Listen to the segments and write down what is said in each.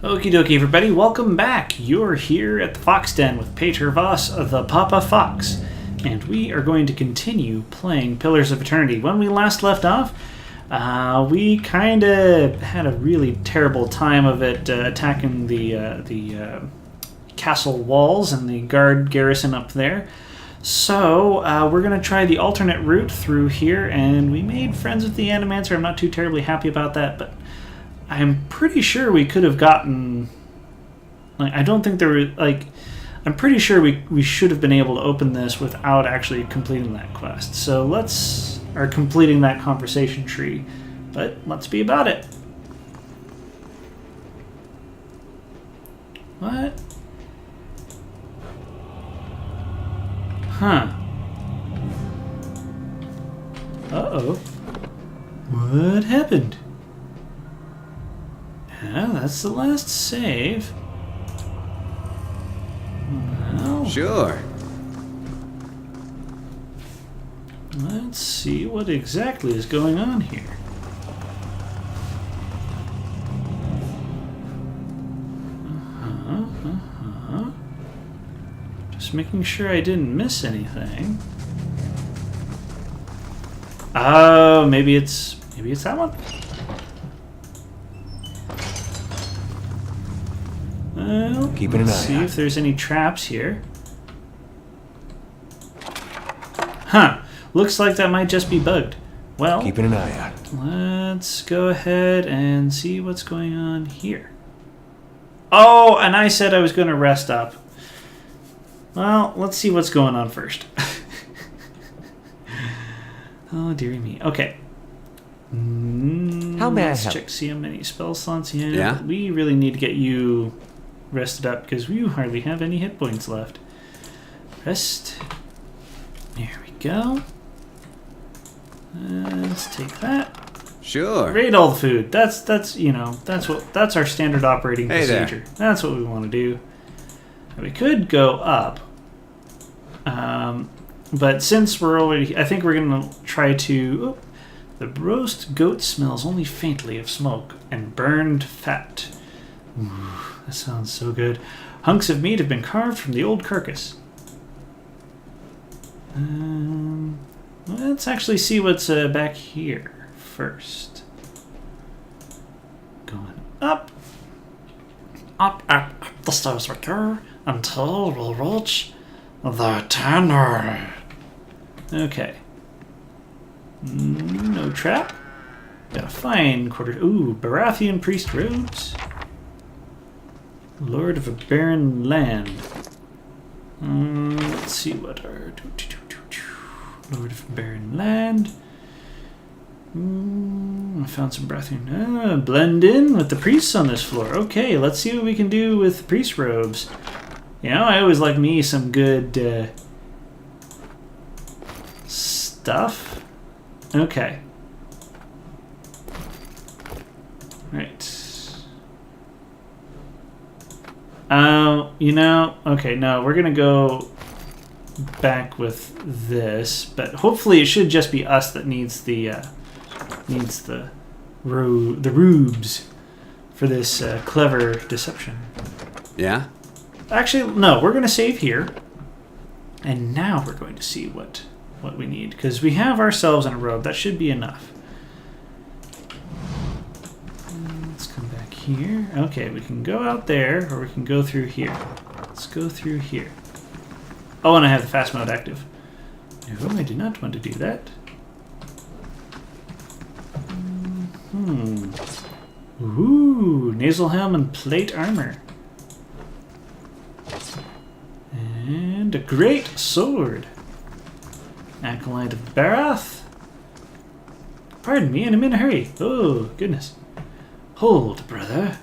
Okie dokie, everybody, welcome back. You're here at the Fox Den with Pater Voss, the Papa Fox, and we are going to continue playing Pillars of Eternity. When we last left off, we kind of had a really terrible time of it attacking the castle walls and the guard garrison up there. So we're going to try the alternate route through here, and we made friends with the Animancer. I'm not too terribly happy about that, but I'm pretty sure we could have gotten... I don't think there were... I'm pretty sure we should have been able to open this without actually completing that quest. So or completing that conversation tree. But let's be about it. What? Huh. Uh-oh. What happened? Yeah, that's the last save. Well, sure. Let's see what exactly is going on here. Just making sure I didn't miss anything. Oh, maybe it's that one. Well, keeping an eye see out. if there's any traps here. Huh. Looks like that might just be bugged. Well, keeping an eye out. Let's go ahead and see what's going on here. Oh, and I said I was going to rest up. Well, let's see what's going on first. Oh, dearie me. Okay. How may I Let's help? check, see how many spell slots you have. Yeah? We really need to get you rested up because you hardly have any hit points left. Rest. There we go. Let's take that. Sure. Raid all the food. That's our standard operating Hey there. procedure. That's what we want to do. We could go up. But since we're already, I think we're going to try to... Oh, the roast goat smells only faintly of smoke and burned fat. Ooh, that sounds so good. Hunks of meat have been carved from the old carcass. Let's actually see what's back here first. Going up. Up the stairs we go until we reach the tanner. Okay. No trap. Got a fine quarter. Ooh, Baratheon priest robes. Lord of a barren land. Let's see what our Lord of a barren land. I found some Baratheon. Blend in with the priests on this floor. Okay, let's see what we can do with priest robes. You know, I always like me some good stuff. Okay. Right. Okay, no, we're gonna go back with this, but hopefully it should just be us that needs the rubes for this clever deception. Yeah? Actually, no, we're gonna save here, and now we're going to see what we need, because we have ourselves in a robe. That should be enough. Let's come back here. Okay, we can go out there, or we can go through here. Let's go through here. Oh, and I have the fast mode active. No, I do not want to do that. Ooh, nasal helm and plate armor. And a great sword. Acolyte of Barath. Pardon me, and I'm in a hurry. Oh, goodness. Hold, brother.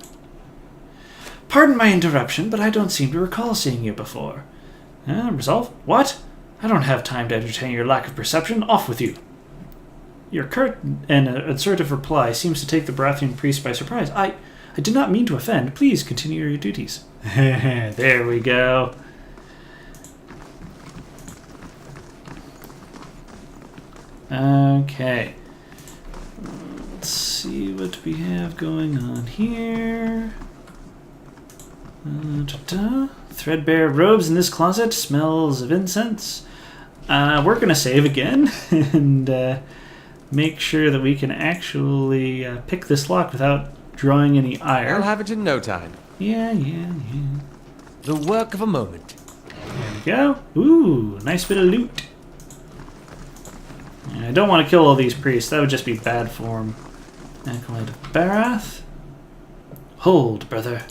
Pardon my interruption, but I don't seem to recall seeing you before. Resolve? What? I don't have time to entertain your lack of perception. Off with you. Your curt and assertive reply seems to take the Baratheon priest by surprise. I did not mean to offend. Please continue your duties. There we go. Okay. Let's see what we have going on here. Threadbare robes in this closet. Smells of incense. We're going to save again and make sure that we can actually pick this lock without drawing any ire. I'll have it in no time. Yeah. The work of a moment. There we go. Ooh, nice bit of loot. And I don't want to kill all these priests. That would just be bad form. Acolyte of Barath. Hold, brother.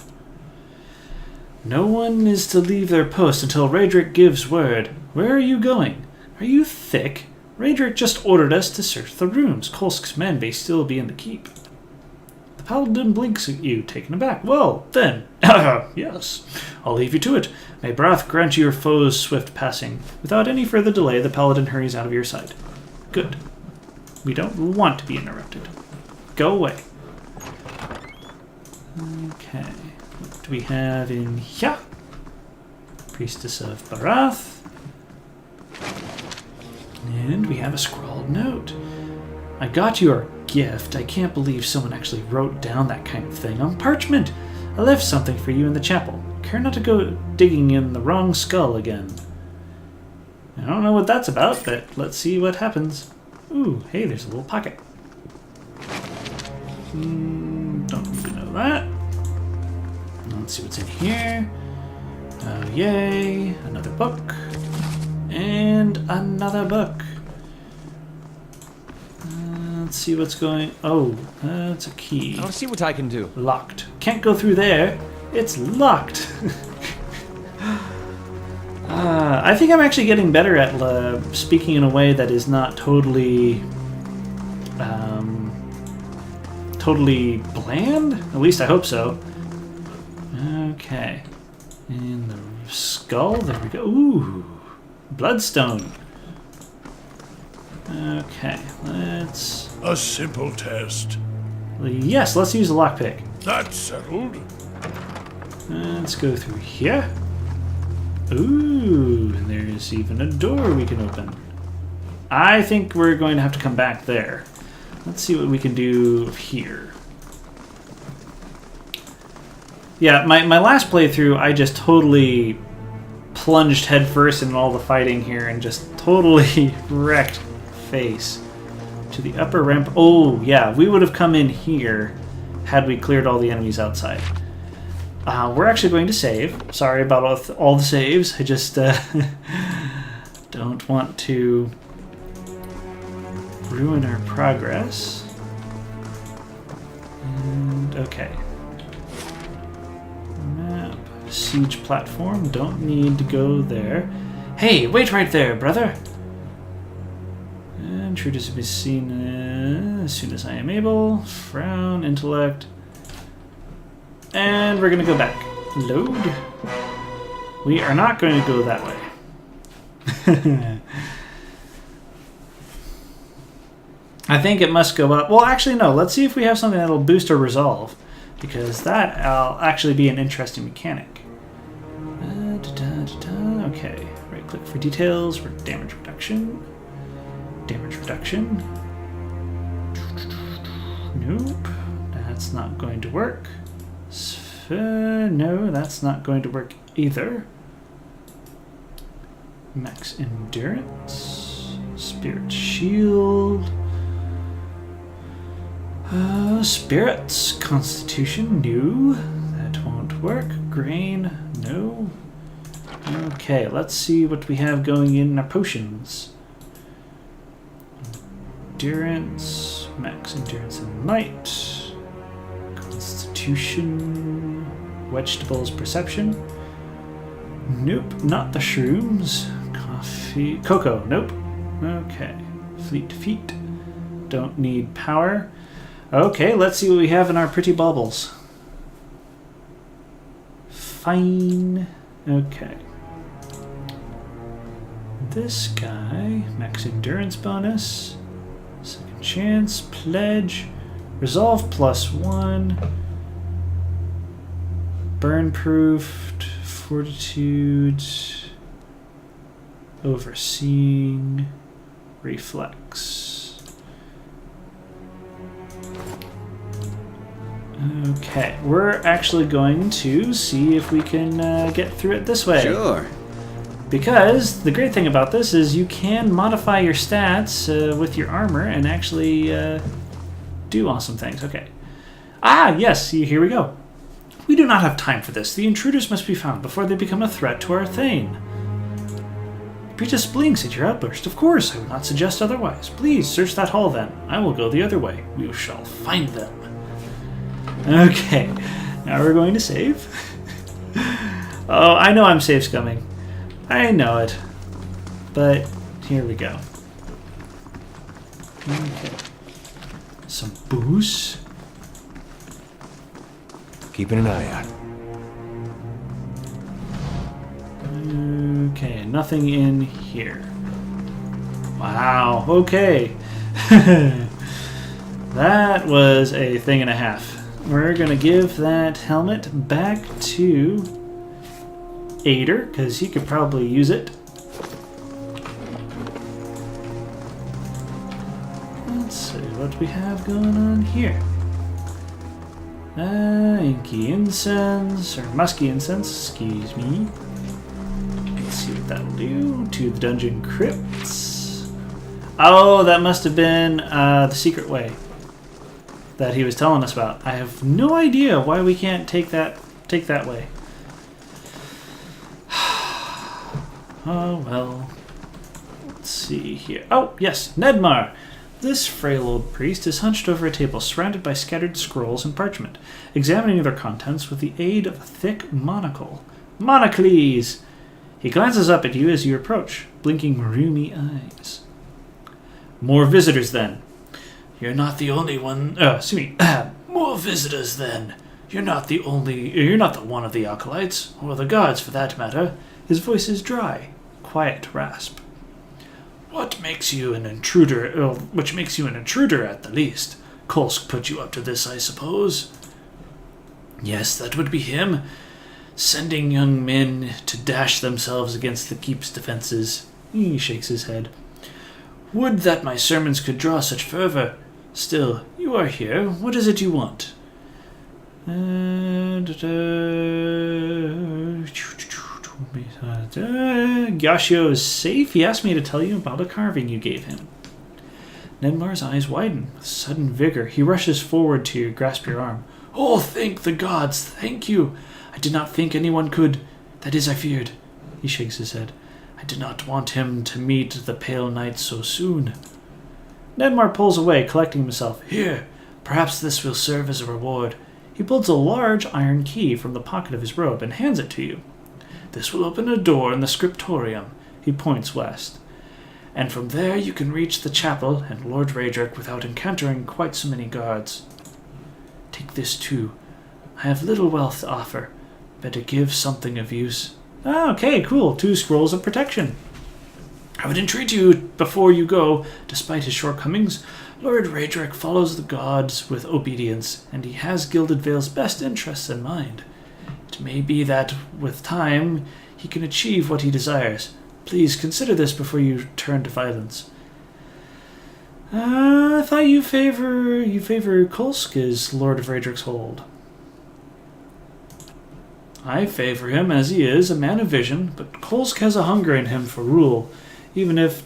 No one is to leave their post until Raedric gives word. Where are you going? Are you thick? Raedric just ordered us to search the rooms. Kolsk's men may still be in the keep. The paladin blinks at you, taken aback. Well, then, yes, I'll leave you to it. May Barath grant you your foe's swift passing. Without any further delay, the paladin hurries out of your sight. Good. We don't want to be interrupted. Go away. Okay. What do we have in here? Priestess of Barath. And we have a scrawled note. I got your gift. I can't believe someone actually wrote down that kind of thing on parchment. I left something for you in the chapel. Care not to go digging in the wrong skull again. I don't know what that's about, but let's see what happens. Ooh, hey, there's a little pocket. Don't need to know that. Let's see what's in here. Oh, yay. Another book. And another book. Let's see what's going... Oh, that's a key. I'll see what I can do. Locked. Can't go through there. It's locked. I think I'm actually getting better at speaking in a way that is not totally... totally bland? At least I hope so. Okay. And the skull. There we go. Ooh. Bloodstone. Okay. Let's... A simple test. Yes, let's use the lockpick. That's settled. Let's go through here. Ooh, and there's even a door we can open. I think we're going to have to come back there. Let's see what we can do here. Yeah, my last playthrough, I just totally plunged headfirst in all the fighting here and just totally wrecked face. To the upper ramp. Oh, yeah, we would have come in here had we cleared all the enemies outside. We're actually going to save. Sorry about all the saves. I just don't want to ruin our progress. And, okay. Map. Siege platform. Don't need to go there. Hey, wait right there, brother. Intruders to be seen as soon as I am able. Frown, intellect. And we're going to go back. Load. We are not going to go that way. I think it must go up. Well, actually, no. Let's see if we have something that'll boost our resolve. Because that'll actually be an interesting mechanic. Okay. Right click for details. For damage reduction. Damage reduction. Nope. That's not going to work. No, that's not going to work either. Max endurance. Spirit shield. Spirits. Constitution. No. That won't work. Grain. No. Okay, let's see what we have going in our potions. Endurance. Max endurance and might. Constitution. Vegetables perception. Nope, not the shrooms. Coffee. Cocoa. Nope. Okay. Fleet feet. Don't need power. Okay, let's see what we have in our pretty baubles. Fine. Okay. This guy. Max endurance bonus. Second chance. Pledge. Resolve +1. Burn proofed. Fortitude. Overseeing. Reflex. Okay, we're actually going to see if we can get through it this way. Sure. Because the great thing about this is you can modify your stats with your armor and actually do awesome things. Okay. Ah, yes, here we go. We do not have time for this. The intruders must be found before they become a threat to our Thane. Pretus blinks at your outburst. Of course, I would not suggest otherwise. Please, search that hall then. I will go the other way. We shall find them. Okay, now we're going to save. Oh, I know I'm save scumming. I know it. But here we go. Okay. Some booze. Keeping an eye out. Okay, nothing in here. Wow, okay. That was a thing and a half. We're going to give that helmet back to Ader, because he could probably use it. Let's see what we have going on here. Inky incense, or musky incense, excuse me. Let's see what that'll do. To the dungeon crypts. Oh, that must have been the secret way that he was telling us about. I have no idea why we can't take that way. Oh, well. Let's see here. Oh, yes, Nedmar. This frail old priest is hunched over a table surrounded by scattered scrolls and parchment, examining their contents with the aid of a thick monocle. Monocles! He glances up at you as you approach, blinking rheumy eyes. More visitors, then. You're not the only one... More visitors, then. You're not the one of the acolytes, or the guards for that matter. His voice is dry, quiet rasp. What makes you an intruder? Which makes you an intruder, at the least. Kolsk put you up to this, I suppose. Yes, that would be him. Sending young men to dash themselves against the keep's defenses. He shakes his head. Would that my sermons could draw such fervor. Still, you are here. What is it you want? Yashio is safe. He asked me to tell you about a carving you gave him. Nedmar's eyes widen. With sudden vigor, he rushes forward to you, grasp your arm. Oh, thank the gods, thank you. I did not think anyone could. That is, I feared. He shakes his head. I did not want him to meet the pale knight so soon. Nedmar pulls away, collecting himself. Here, perhaps this will serve as a reward. He pulls a large iron key from the pocket of his robe and hands it to you. This will open a door in the scriptorium. He points west. And from there you can reach the chapel and Lord Raedric without encountering quite so many guards. Take this too. I have little wealth to offer. Better give something of use. Ah, okay, cool. 2 scrolls of protection. I would entreat you before you go, despite his shortcomings. Lord Raedric follows the gods with obedience, and he has Gilded Vale's best interests in mind. It may be that, with time, he can achieve what he desires. Please consider this before you turn to violence. I thought you favor Kolsk as Lord of Raedric's hold. I favor him as he is, a man of vision, but Kolsk has a hunger in him for rule, even if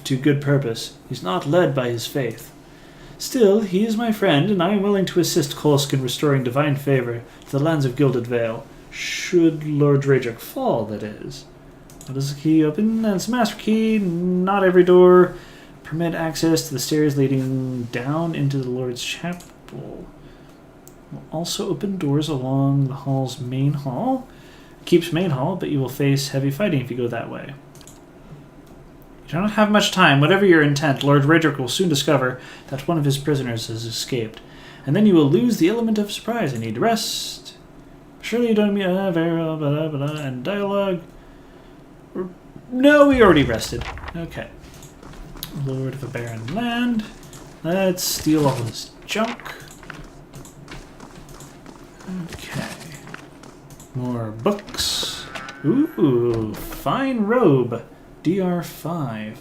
to good purpose. He's not led by his faith. Still, he is my friend, and I am willing to assist Kolsk in restoring divine favor to the lands of Gilded Vale, should Lord Raedric fall, that is. What is the key open? It's a master key. Not every door permit access to the stairs leading down into the Lord's chapel. Will also open doors along the hall's main hall. Keeps main hall, but you will face heavy fighting if you go that way. You don't have much time. Whatever your intent, Lord Raedric will soon discover that one of his prisoners has escaped, and then you will lose the element of surprise. I need to rest. Surely you don't mean very well, blah, blah, blah, and dialogue. No, we already rested. Okay. Lord of a barren land. Let's steal all this junk. Okay. More books. Ooh, fine robe. DR5.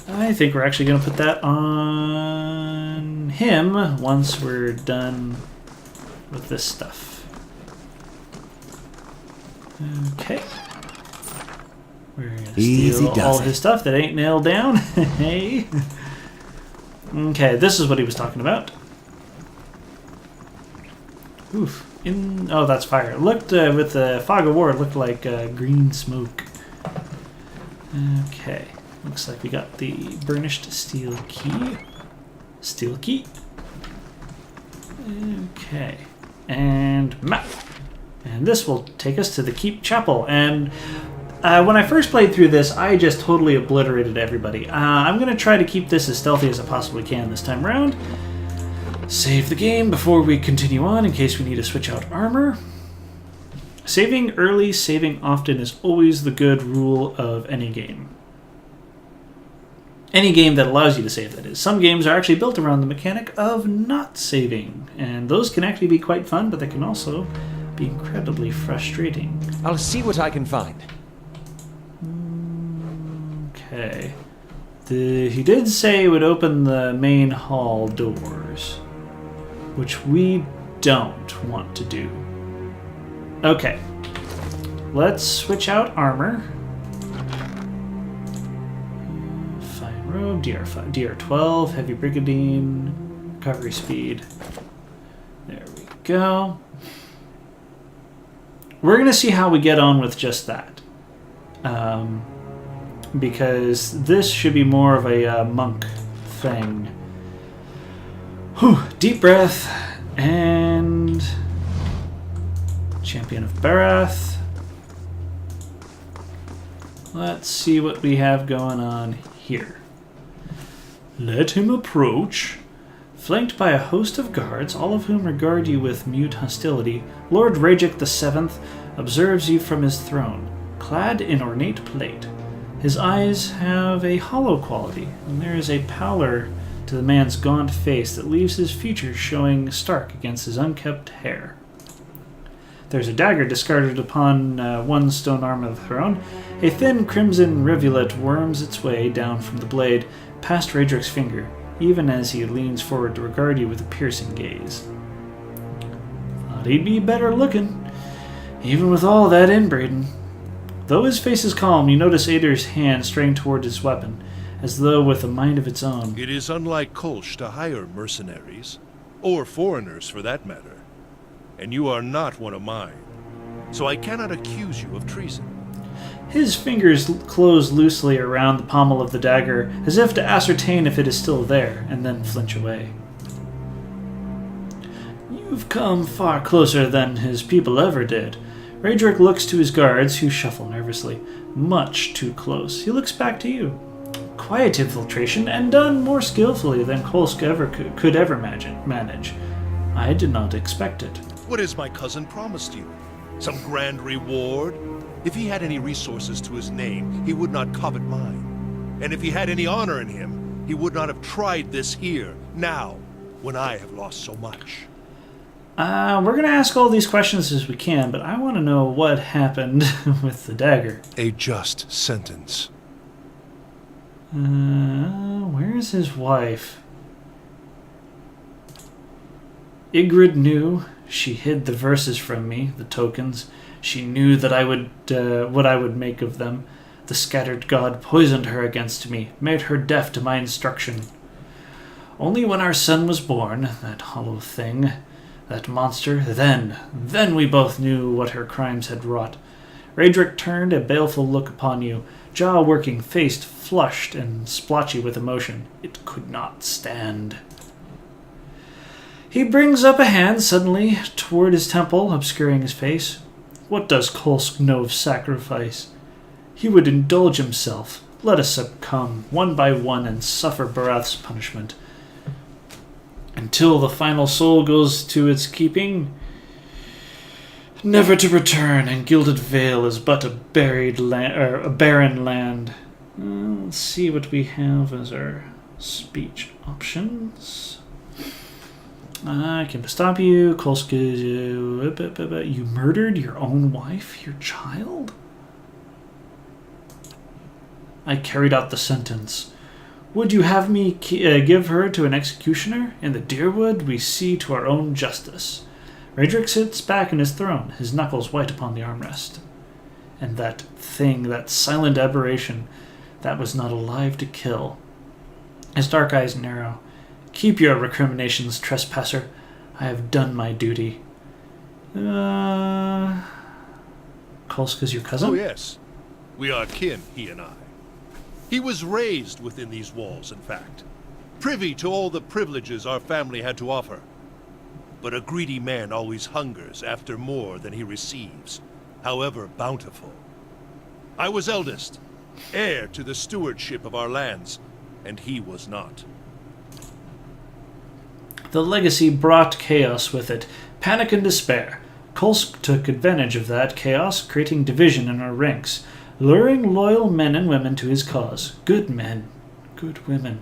I think we're actually going to put that on him once we're done with this stuff. Okay. We're going to steal all his stuff that ain't nailed down. Hey. Okay, this is what he was talking about. Oof. Oh, that's fire. It looked, with the fog of war, it looked like green smoke. Okay. Looks like we got the burnished steel key. Steel key. Okay. And map. And this will take us to the Keep Chapel. And when I first played through this, I just totally obliterated everybody. I'm going to try to keep this as stealthy as I possibly can this time around. Save the game before we continue on in case we need to switch out armor. Saving early, saving often is always the good rule of any game. Any game that allows you to save, that is. Some games are actually built around the mechanic of not saving, and those can actually be quite fun, but they can also be incredibly frustrating. I'll see what I can find. Okay. He did say it would open the main hall doors, which we don't want to do. Okay. Let's switch out armor. Fine robe, DR5, DR12, heavy brigandine, recovery speed. There we go. We're going to see how we get on with just that. Because this should be more of a monk thing. Whew, deep breath, and Champion of Barath. Let's see what we have going on here. Let him approach. Flanked by a host of guards, all of whom regard you with mute hostility, Lord Rajic VII observes you from his throne, clad in ornate plate. His eyes have a hollow quality, and there is a pallor to the man's gaunt face that leaves his features showing stark against his unkempt hair. There's a dagger discarded upon one stone arm of the throne. A thin crimson rivulet worms its way down from the blade past Radric's finger, even as he leans forward to regard you with a piercing gaze. Thought he'd be better looking, even with all that inbreeding. Though his face is calm, you notice Ader's hand straying toward his weapon, as though with a mind of its own. It is unlike Kolsch to hire mercenaries, or foreigners for that matter. And you are not one of mine, so I cannot accuse you of treason. His fingers close loosely around the pommel of the dagger, as if to ascertain if it is still there, and then flinch away. You've come far closer than his people ever did. Radric looks to his guards, who shuffle nervously. Much too close. He looks back to you. Quiet infiltration, and done more skillfully than Kolsk could ever manage. I did not expect it. What has my cousin promised you? Some grand reward? If he had any resources to his name, he would not covet mine. And if he had any honor in him, he would not have tried this here, now, when I have lost so much. We're going to ask all these questions as we can, but I want to know what happened with the dagger. A just sentence. Where's his wife? Ygritte knew. She hid the verses from me, the tokens. She knew that I would, what I would make of them. The scattered god poisoned her against me, made her deaf to my instruction. Only when our son was born, that hollow thing, that monster, then we both knew what her crimes had wrought. Radric turned a baleful look upon you, jaw working, face flushed and splotchy with emotion. It could not stand. He brings up a hand suddenly toward his temple, obscuring his face. What does Kolsk know of sacrifice? He would indulge himself. Let us succumb, one by one, and suffer Barath's punishment. Until the final soul goes to its keeping, never to return, and Gilded Vale is but a barren land. Let's see what we have as our speech options. I can stop you. Kolsk, you murdered your own wife, your child? I carried out the sentence. Would you have me give her to an executioner? In the Deerwood, we see to our own justice. Raedric sits back in his throne, his knuckles white upon the armrest. And that thing, that silent aberration, that was not alive to kill. His dark eyes narrow. Keep your recriminations, trespasser. I have done my duty. Kolska's your cousin? Oh, yes. We are kin, he and I. He was raised within these walls, in fact. Privy to all the privileges our family had to offer. But a greedy man always hungers after more than he receives, however bountiful. I was eldest, heir to the stewardship of our lands, and he was not. The legacy brought chaos with it, panic and despair. Kolsk took advantage of that chaos, creating division in our ranks, luring loyal men and women to his cause. Good men, good women.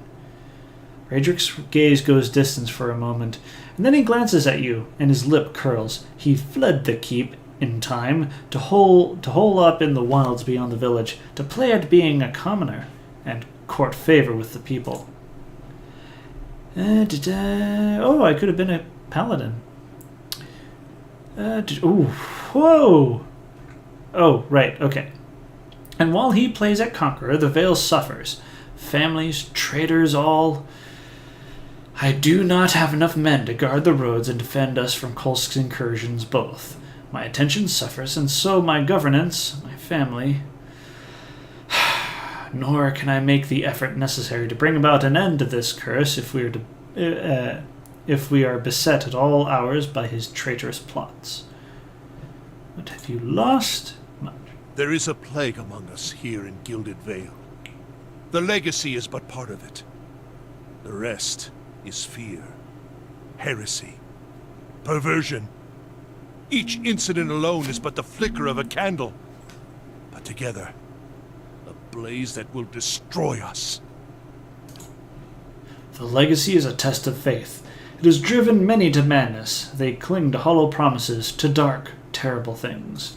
Raedric's gaze goes distant for a moment, and then he glances at you, and his lip curls. He fled the keep in time to hole up in the wilds beyond the village, to play at being a commoner, and court favor with the people. Oh, I could have been a paladin. Whoa! Oh, right, okay. And while he plays at Conqueror, the Vale suffers. Families, traders, all. I do not have enough men to guard the roads and defend us from Kolsk's incursions both. My attention suffers, and so my governance, my family. Nor can I make the effort necessary to bring about an end to this curse if we are beset at all hours by his traitorous plots. What have you lost? Much. There is a plague among us here in Gilded Vale. The legacy is but part of it. The rest is fear, heresy, perversion. Each incident alone is but the flicker of a candle, but together, a blaze that will destroy us. The legacy is a test of faith. It has driven many to madness. They cling to hollow promises, to dark, terrible things.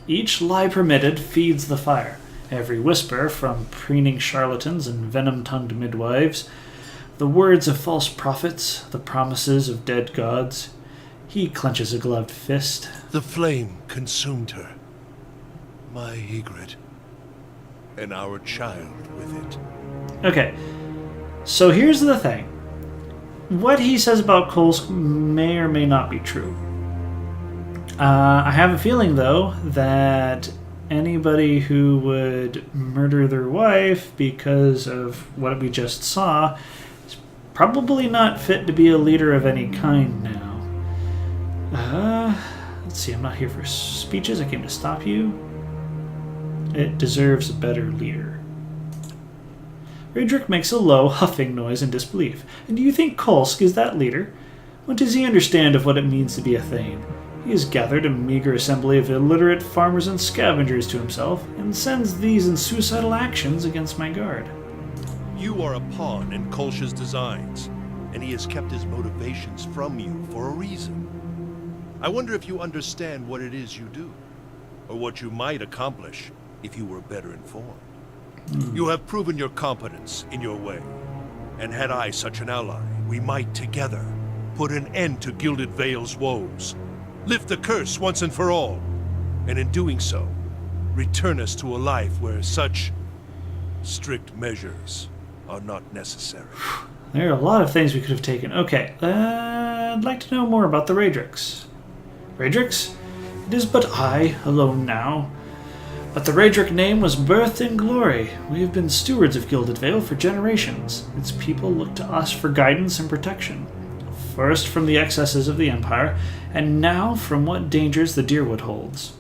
Each lie permitted feeds the fire. Every whisper from preening charlatans and venom-tongued midwives, the words of false prophets, the promises of dead gods. He clenches a gloved fist. The flame consumed her. My Ygritte. And our child with it. Okay, so here's the thing. What he says about Kolsk may or may not be true. I have a feeling, though, that anybody who would murder their wife because of what we just saw is probably not fit to be a leader of any kind now. Let's see, I'm not here for speeches. I came to stop you. It deserves a better leader. Raedric makes a low, huffing noise in disbelief. And do you think Kolsk is that leader? What does he understand of what it means to be a Thane? He has gathered a meager assembly of illiterate farmers and scavengers to himself, and sends these in suicidal actions against my guard. You are a pawn in Kolsch's designs, and he has kept his motivations from you for a reason. I wonder if you understand what it is you do, or what you might accomplish if you were better informed. You have proven your competence in your way, and had I such an ally, we might together put an end to Gilded Vale's woes, lift the curse once and for all, and in doing so, return us to a life where such strict measures are not necessary. There are a lot of things we could have taken. Okay, I'd like to know more about the Raedrics. Raedrics? It is but I, alone now. But the Raedric name was birthed in glory. We have been stewards of Gilded Vale for generations. Its people look to us for guidance and protection. First from the excesses of the Empire, and now from what dangers the Deerwood holds.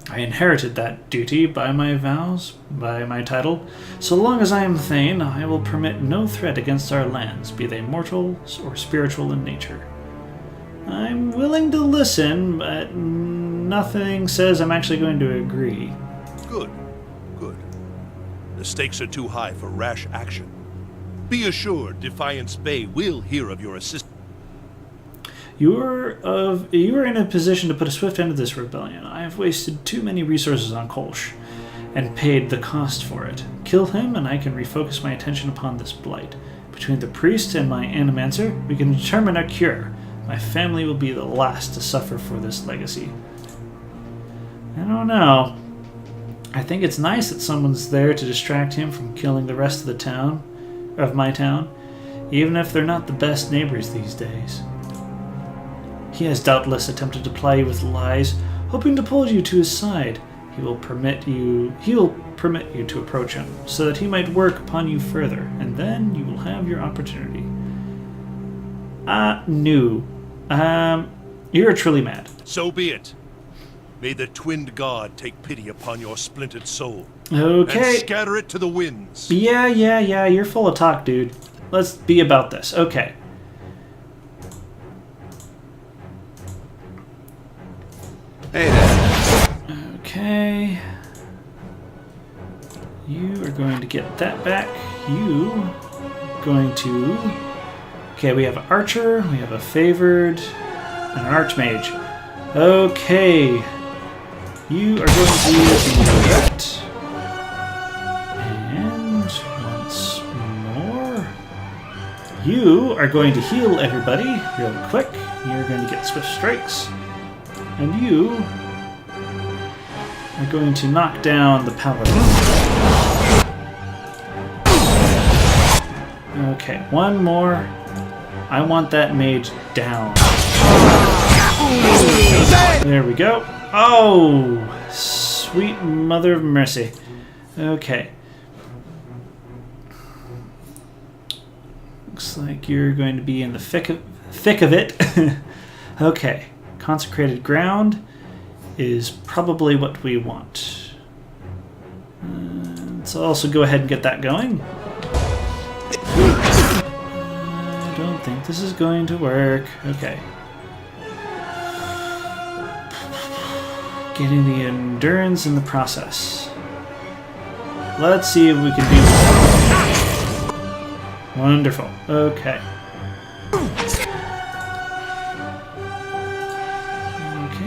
I inherited that duty by my vows, by my title. So long as I am Thane, I will permit no threat against our lands, be they mortal or spiritual in nature. I'm willing to listen, but nothing says I'm actually going to agree. Good, good. The stakes are too high for rash action. Be assured Defiance Bay will hear of your assistance. You are in a position to put a swift end to this rebellion. I have wasted too many resources on Kolsch, and paid the cost for it. Kill him, and I can refocus my attention upon this blight. Between the priest and my animancer, we can determine a cure. My family will be the last to suffer for this legacy. I don't know. I think it's nice that someone's there to distract him from killing the rest of the town, of my town, even if they're not the best neighbors these days. He has doubtless attempted to ply you with lies, hoping to pull you to his side. He will permit you to approach him, so that he might work upon you further, and then you will have your opportunity. No. You're truly mad. So be it. May the twinned god take pity upon your splintered soul. Okay. And scatter it to the winds. Yeah, you're full of talk, dude. Let's be about this. Okay. Hey there. Okay. You are going to get that back. You are going to... Okay, we have an archer, we have a favored, and an archmage. Okay. You are going to do that. And once more. You are going to heal everybody real quick. You're going to get swift strikes. And you are going to knock down the paladin. Okay, one more. I want that mage down. There we go. Oh, sweet mother of mercy. Okay. Looks like you're going to be in the thick of it. Okay. Consecrated ground is probably what we want. Let's also go ahead and get that going. I don't think this is going to work. Okay. Getting the endurance in the process. Let's see if we can do this. Wonderful. Okay.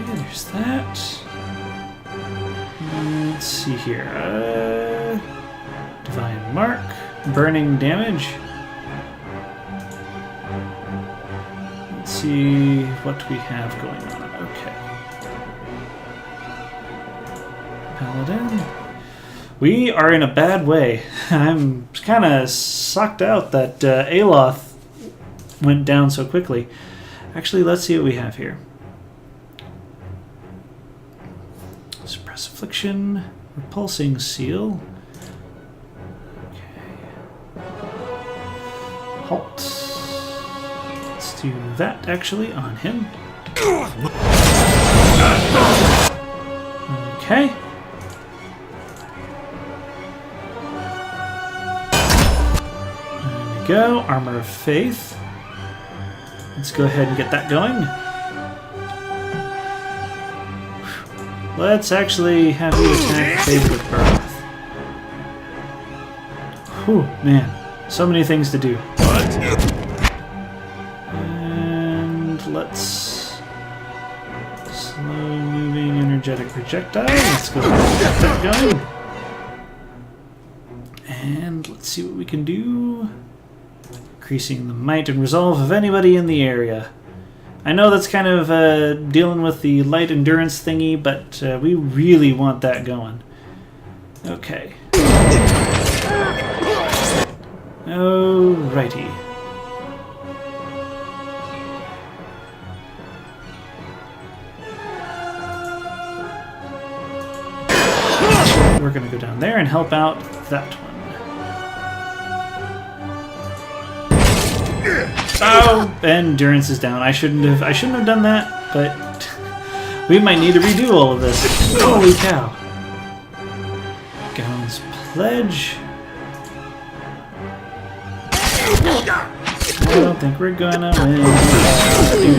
There's that. Let's see here. Divine Mark. Burning damage. Let's see what we have going on. Okay. Paladin. We are in a bad way. I'm kind of sucked out that Aloth went down so quickly. Actually, let's see what we have here. Suppress affliction, repulsing seal. Okay. Halt. Let's do that actually on him. Okay. There we go. Armor of Faith. Let's go ahead and get that going. Let's actually have you attack Favored with Birth. Whew, man. So many things to do. And let's... Slow moving energetic projectile. Let's go ahead and get that going. And let's see what we can do. Increasing the might and resolve of anybody in the area. I know that's kind of dealing with the light endurance thingy, but we really want that going. Okay. Alrighty. We're going to go down there and help out that one. Oh, endurance is down. I shouldn't have done that, but we might need to redo all of this. Holy cow. Gown's Pledge. I don't think we're gonna win.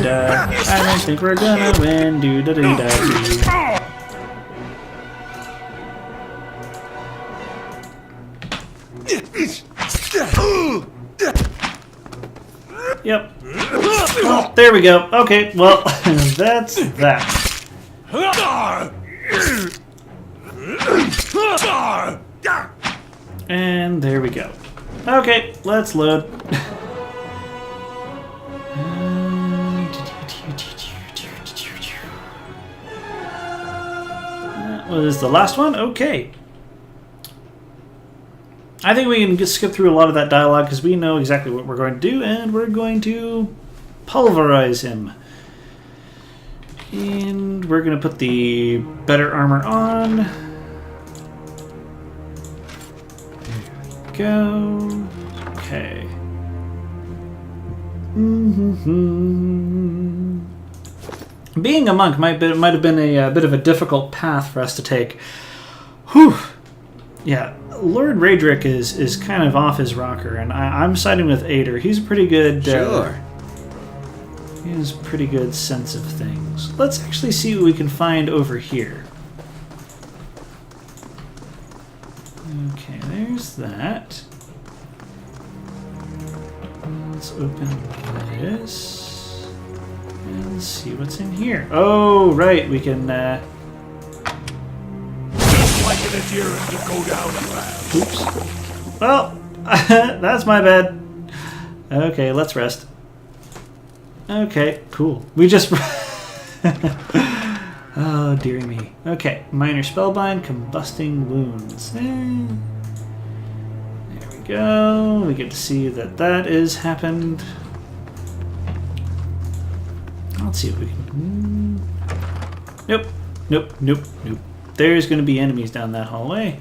I don't think we're gonna win. Yep. Oh, there we go. Okay, well, that's that. And there we go. Okay, let's load. That was the last one? Okay. I think we can just skip through a lot of that dialogue because we know exactly what we're going to do, and we're going to pulverize him. And we're going to put the better armor on. There we go. Okay. Being a monk might have been a bit of a difficult path for us to take. Whew. Yeah, Lord Raedric is kind of off his rocker, and I'm siding with Ader. He's a pretty good... Sure. He has a pretty good sense of things. Let's actually see what we can find over here. Okay, there's that. Let's open this and see what's in here. Oh, right, we can... Just like it if you're to go down fast. Oops. Well, that's my bad. Okay, let's rest. Okay, cool. We just... Oh, dearie me. Okay, minor spellbind, combusting wounds. There we go. We get to see that is happened. Let's see if we can... Nope. Nope, nope, nope. There's going to be enemies down that hallway.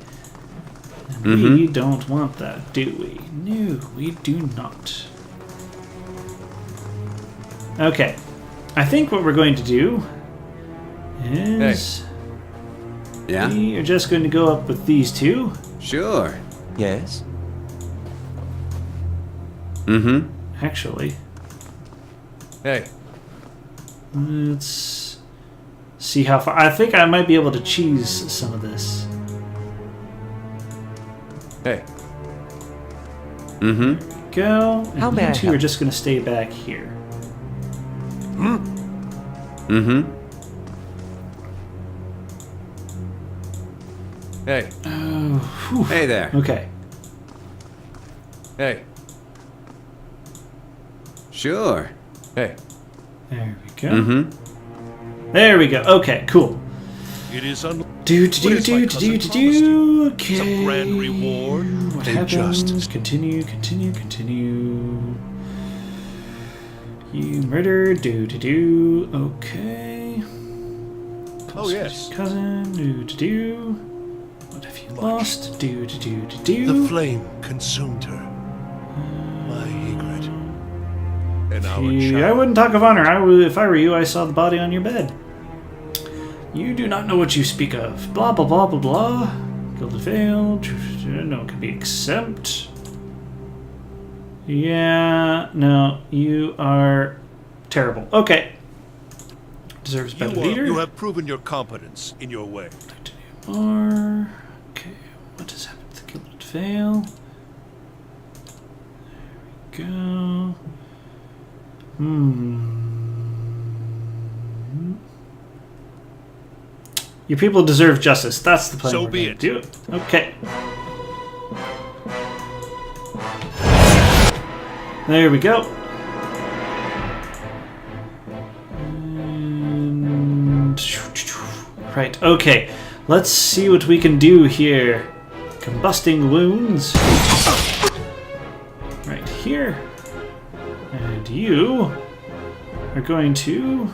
And we don't want that, do we? No, we do not. Okay. I think what we're going to do is... Yeah? We are just going to go up with these two. Sure. Yes? Actually, Hey. let's see how far... I think I might be able to cheese some of this. Hey. Go. And How may you I two help? are just going to stay back here. Hey. Oh, whew. Hey there. Okay. Hey. Sure. Hey. There we go. There we go. Okay, cool. It is Do. What is my cousin promised you? Okay. Some grand reward What and happens? justice. Continue. You murdered. Do. Okay. Oh, yes. Cousin. Do. What have you lost? Do. The flame consumed her. My egret. And our I child. wouldn't talk of honor. If I were you, I saw the body on your bed. You do not know what you speak of. Blah, blah, blah, blah, blah. Gilded veil. No, it can be exempt. Yeah, no, you are terrible. Okay. Deserves better leader. You have proven your competence in your way. Or okay, what has happened to the gilded veil? There we go. Your people deserve justice. That's the plan. So we're be gonna it. Do it. Okay. There we go. And... Right, okay. Let's see what we can do here. Combusting wounds. Right here. And you are going to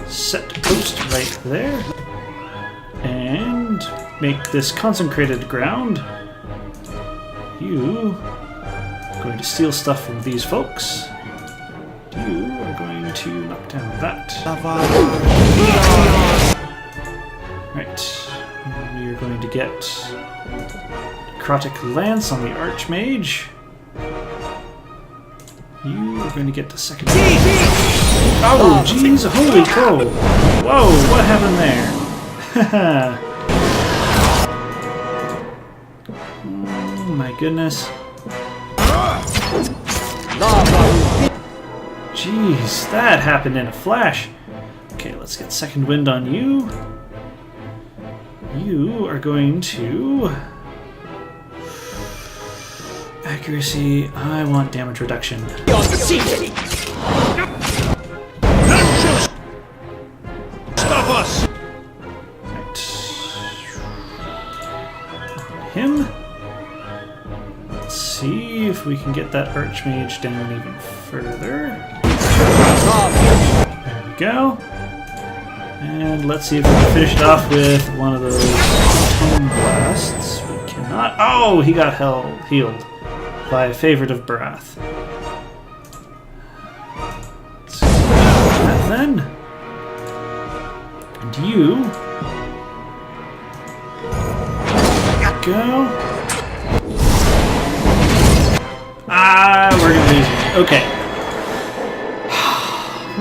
set post right there. And make this consecrated ground. You are going to steal stuff from these folks. You are going to knock down that. Right. And we are going to get necrotic lance on the archmage. You are going to get the second. Oh, jeez! Holy crow! Whoa! What happened there? Oh my goodness. Jeez, that happened in a flash. Okay, let's get second wind on you. You are going to... Accuracy. I want damage reduction. Stop us! Right. Him. Let's see if we can get that Archmage down even further. There we go. And let's see if we can finish it off with one of those Tome Blasts. We cannot. Oh, he got healed by a favorite of Brath. Let's do that then. And you go. Ah, we're gonna lose it. Okay.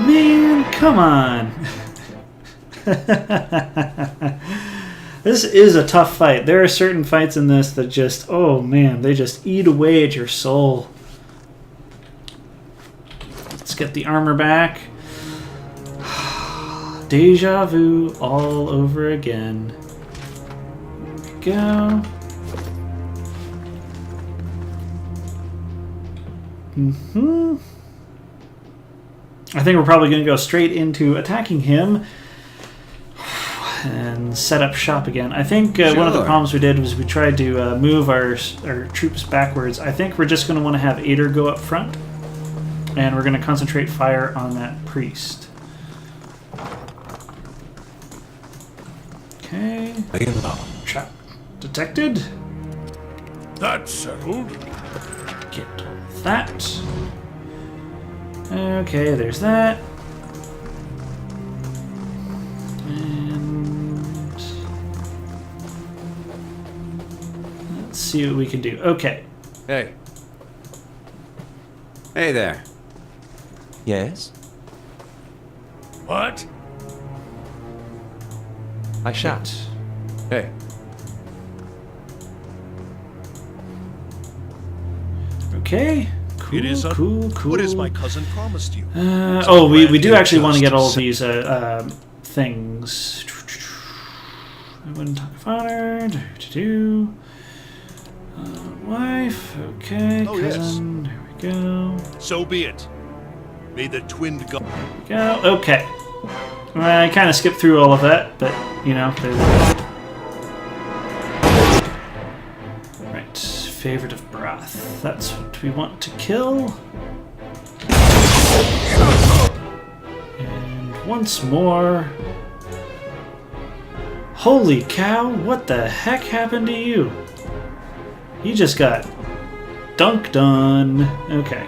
Man, come on. This is a tough fight. There are certain fights in this that just, oh man, they just eat away at your soul. Let's get the armor back. Deja vu all over again. There we go. I think we're probably going to go straight into attacking him and set up shop again. I think one of the problems we did was we tried to move our troops backwards. I think we're just going to want to have Ader go up front, and we're going to concentrate fire on that priest. Okay. Trap detected. That's settled. Get that. Okay, there's that. And let's see what we can do. Okay. Hey. Hey there. Yes? What? I shall. Hey. Okay. Cool, It is cool. What has my cousin promised you? We do actually want to get all of these things. I wouldn't talk of honor. Wife. Okay. Oh, yes. Cousin. There we go. So be it. May the twin god. Go. Okay. I kind of skipped through all of that, but you know. Right. Favorite of Brath. That's what we want to kill. And once more. Holy cow! What the heck happened to you? You just got dunked on. Okay.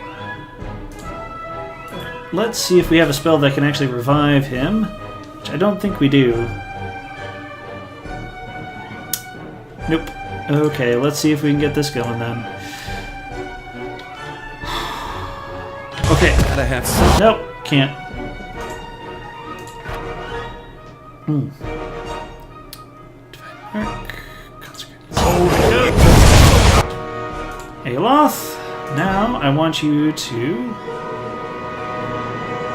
Let's see if we have a spell that can actually revive him, which I don't think we do. Nope. Okay, let's see if we can get this going then. Okay. Gotta have some. Nope, can't. Divine Arc. Consecrate. Aloth, now I want you to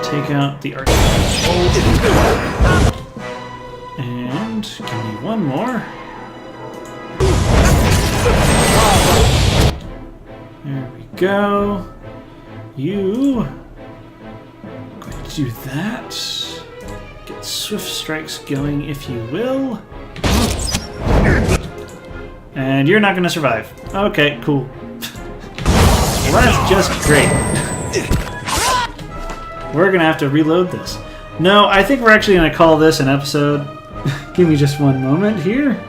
take out the Arch. And give me one more. There we go. You are going to do that. Get swift strikes going, if you will. And you're not going to survive. Okay, cool. Well, that's just great. We're going to have to reload this. No, I think we're actually going to call this an episode. Give me just one moment here.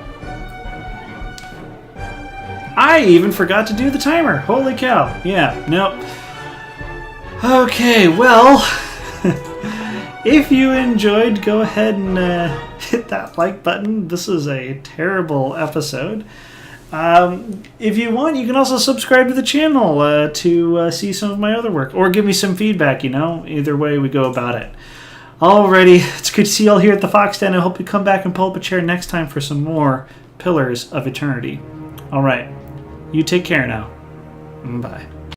I even forgot to do the timer. Holy cow. Yeah, nope. Okay, well, if you enjoyed, go ahead and hit that like button. This is a terrible episode. If you want, you can also subscribe to the channel to see some of my other work, or give me some feedback, you know. Either way we go about it. Alrighty, it's good to see you all here at the Fox Den. I hope you come back and pull up a chair next time for some more Pillars of Eternity. Alright, you take care now. Bye.